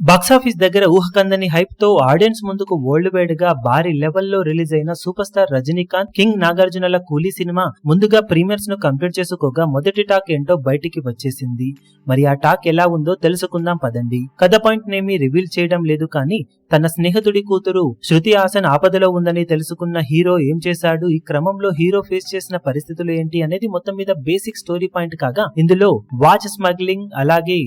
Box office దగ్గర ఊహకందని hype తో audience ముందుకు వరల్డ్ వైడ్ గా భారీ లెవెల్లో రిలీజ్ అయిన సూపర్ స్టార్ రజనీకాంత్, కింగ్ నాగార్జునల కూలీ సినిమా ముందుగా ప్రీమియర్స్ ను కంప్లీట్ చేసుకోగా మొదటి టాక్ ఏంటో బయటికి వచ్చేసింది. మరి ఆ టాక్ ఎలా ఉందో తెలుసుకుందాం పదండి. కథ పాయింట్ నేమి రివీల్ చేయడం లేదు, కానీ తన స్నేహితుడి కూతురు శృతి హాసన్ ఆపదలో ఉందని తెలుసుకున్న హీరో ఏం చేశాడు, ఈ క్రమంలో హీరో ఫేస్ చేసిన పరిస్థితులు ఏంటి అనేది మొత్తం మీద బేసిక్ స్టోరీ పాయింట్ కాగా, ఇందులో వాచ్ స్మగ్లింగ్ అలాగే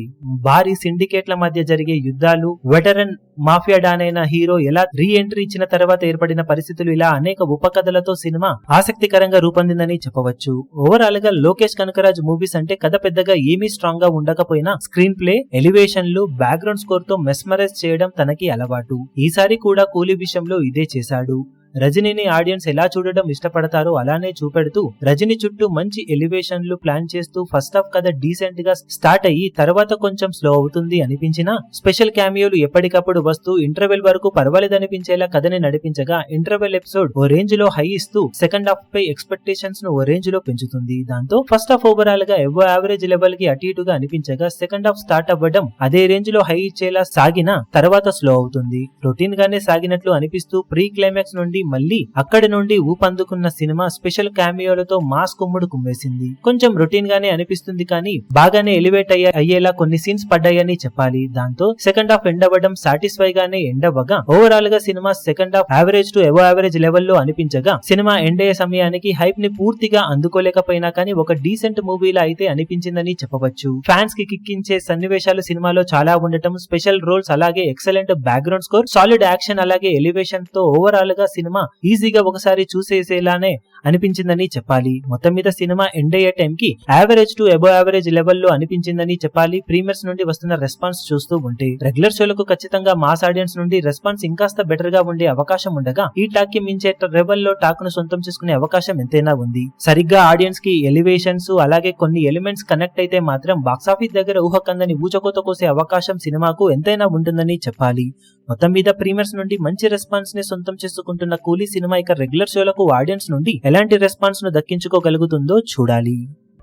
భారీ సిండికేట్ల మధ్య జరిగే యుద్ధాలు, వెటరన్ మాఫియా డాన్ అయిన హీరో ఎలా రీ ఎంట్రీ ఇచ్చిన తర్వాత ఏర్పడిన పరిస్థితులు, ఇలా అనేక ఉపకథలతో సినిమా ఆసక్తికరంగా రూపొందిందని చెప్పవచ్చు. ఓవరాల్ గా లోకేష్ కనకరాజ్ మూవీస్ అంటే కథ పెద్దగా ఏమీ స్ట్రాంగ్ గా ఉండకపోయినా స్క్రీన్ ప్లే, ఎలివేషన్లు, బ్యాక్గ్రౌండ్ స్కోర్ తో మెస్మరైజ్ చేయడం తనకి అలవాటు. ఈసారి కూడా కూలీ విషయంలో ఇదే చేశాడు. రజనీని ఆడియన్స్ ఎలా చూడడం ఇష్టపడతారో అలానే చూపెడుతూ రజనీ చుట్టూ మంచి ఎలివేషన్లు ప్లాన్ చేస్తూ ఫస్ట్ హాఫ్ కథ డీసెంట్ గా స్టార్ట్ అయ్యి తర్వాత కొంచెం స్లో అవుతుంది అనిపించినా స్పెషల్ క్యామియోలు ఎప్పటికప్పుడు వస్తూ ఇంటర్వెల్ వరకు పర్వాలేదనిపించేలా కథని నడిపించగా, ఇంటర్వెల్ ఎపిసోడ్ ఓ రేంజ్ లో హై ఇస్తూ సెకండ్ హాఫ్ పై ఎక్స్పెక్టేషన్స్ ను ఓ రేంజ్ లో పెంచుతుంది. దాంతో ఫస్ట్ హాఫ్ ఓవరాల్ గా ఎబో యావరేజ్ లెవెల్ కి అటు ఇటుగా అనిపించగా, సెకండ్ హాఫ్ స్టార్ట్ అవ్వడం అదే రేంజ్ లో హై ఇచ్చేలా సాగిన తర్వాత స్లో అవుతుంది. రొటీన్ గానే సాగినట్లు అనిపిస్తూ ప్రీ క్లైమాక్స్ నుండి మళ్ళీ అక్కడి నుండి ఊపందుకున్న సినిమా స్పెషల్ క్యామియోలతో మాస్ కుమ్ముడు కుమ్మేసింది. కొంచెం రొటీన్ గానే అనిపిస్తుంది, కానీ బాగానే ఎలివేట్ అయ్యేలా కొన్ని సీన్స్ పడ్డాయని చెప్పాలి. దాంతో సెకండ్ హాఫ్ ఎండ్ అవ్వడం సాటిస్ఫై గానే ఎండ్ అవ్వగా, ఓవరాల్ గా cinema second half average to above average లెవెల్లో అనిపించగా, సినిమా ఎండ్ అయ్యే సమయానికి హైప్ ని పూర్తిగా అందుకోలేకపోయినా కానీ ఒక డీసెంట్ మూవీలా అయితే అనిపించిందని చెప్పవచ్చు. ఫ్యాన్స్ కి కిక్కించే సన్నివేశాలు సినిమాలో చాలా ఉండటం, స్పెషల్ రోల్స్, అలాగే excellent background score, solid action అలాగే ఎలివేషన్ తో ఓవరాల్ గా సినిమా ఈజీగా ఒకసారి చూసేసేలానే అనిపించిందని చెప్పాలి. మొత్తం మీద సినిమా ఎండ్ అయ్యే టైం కి యావరేజ్ టు ఎబో యావరేజ్ లెవెల్లో అనిపించిందని చెప్పాలి. ప్రీమియర్స్ నుండి వస్తున్న రెస్పాన్స్ చూస్తూ ఉంటే రెగ్యులర్ షోలకు ఖచ్చితంగా మాస్ ఆడియన్స్ నుండి రెస్పాన్స్ ఇంకాస్త బెటర్ గా ఉండే అవకాశం ఉండగా, ఈ టాక్ కి మించే లెవెల్లో టాక్ ను సొంతం చేసుకునే అవకాశం ఎంతైనా ఉంది. సరిగ్గా ఆడియన్స్ కి ఎలివేషన్స్ అలాగే కొన్ని ఎలిమెంట్స్ కనెక్ట్ అయితే మాత్రం బాక్సాఫీస్ దగ్గర ఊహకందని ఊచకోత కోసే అవకాశం సినిమాకు ఎంతైనా ఉంటుందని చెప్పాలి. మొత్తం మీద ప్రీమియర్స్ నుండి మంచి రెస్పాన్స్ ని సొంతం చేసుకుంటున్న కూలీ సినిమా ఇక రెగ్యులర్ షోలకు ఆడియన్స్ నుండి ఎలాంటి రెస్పాన్స్ ను దక్కించుకోగలుగుతుందో చూడాలి.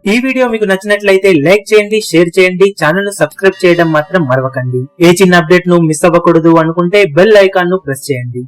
ఈ వీడియో మీకు నచ్చినట్లయితే లైక్ చేయండి, షేర్ చేయండి, ఛానల్ ను సబ్స్క్రైబ్ చేయడం మాత్రం మరవకండి. ఏ చిన్న అప్డేట్ ను మిస్ అవ్వకూడదు అనుకుంటే బెల్ ఐకాన్ ను ప్రెస్ చేయండి.